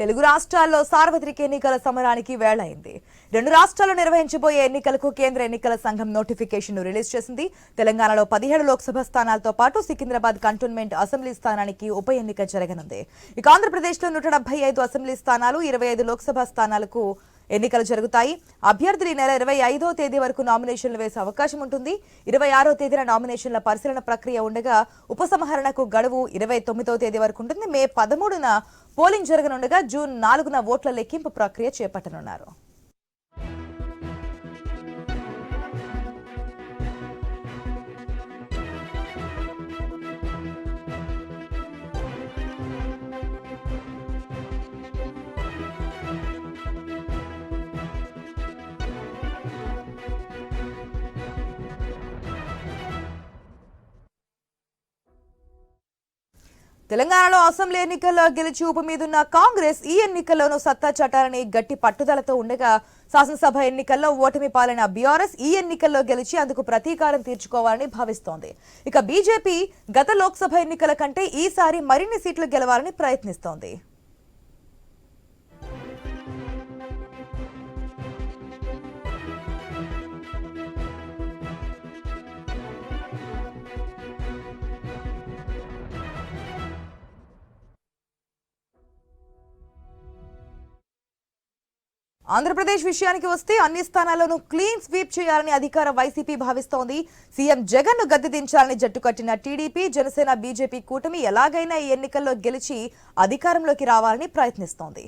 తెలుగు రాష్ట్రాల్లో సార్వత్రిక ఎన్నికల సమరానికి వేళైంది. 2 రాష్ట్రాల్లో నిర్వహించబోయే ఎన్నికలకు కేంద్ర ఎన్నికల సంఘం నోటిఫికేషన్ రిలీజ్ చేసింది. తెలంగాణలో 17 లోక్సభ స్థానాలతో పాటు సికింద్రాబాద్ కంటోన్మెంట్ అసెంబ్లీ స్థానానికి ఉప ఎన్నిక జరగనుంది. ఇక ఆంధ్రప్రదేశ్లో 175 అసెంబ్లీ స్థానాలు, 25 లోక్సభ స్థానాలకు ఎన్నికలు జరుగుతాయి. అభ్యర్థులు ఈ నెల 25వ తేదీ వరకు నామినేషన్లు వేసే అవకాశం ఉంటుంది. 26వ తేదీన నామినేషన్ల పరిశీలన ప్రక్రియ ఉండగా ఉపసంహరణకు గడువు 29వ తేదీ వరకు ఉంటుంది. మే 13న పోలింగ్ జరగనుండగా జూన్ 4న ఓట్ల లెక్కింపు ప్రక్రియ చేపట్టనున్నారు. తెలంగాణలో అసెంబ్లీ ఎన్నికల్లో గెలిచి ఊపు మీదున్న కాంగ్రెస్ ఈ ఎన్నికల్లోనూ సత్తా చాటాలని గట్టి పట్టుదలతో ఉండగా, శాసనసభ ఎన్నికల్లో ఓటమి పాలైన బీఆర్ఎస్ ఈ ఎన్నికల్లో గెలిచి అందుకు ప్రతీకారం తీర్చుకోవాలని భావిస్తోంది. ఇక బీజేపీ గత లోక్సభ ఎన్నికల కంటే ఈసారి మరిన్ని సీట్లు గెలవాలని ప్రయత్నిస్తోంది. ఆంధ్రప్రదేశ్ విషయానికి వస్తే అన్ని స్థానాల్లోనూ క్లీన్ స్వీప్ చేయాలని అధికార వైసీపీ భావిస్తోంది. సీఎం జగన్ ను గద్దె దించాలని జట్టు కట్టిన టీడీపీ, జనసేన, బీజేపీ కూటమి ఎలాగైనా ఈ ఎన్నికల్లో గెలిచి అధికారంలోకి రావాలని ప్రయత్నిస్తోంది.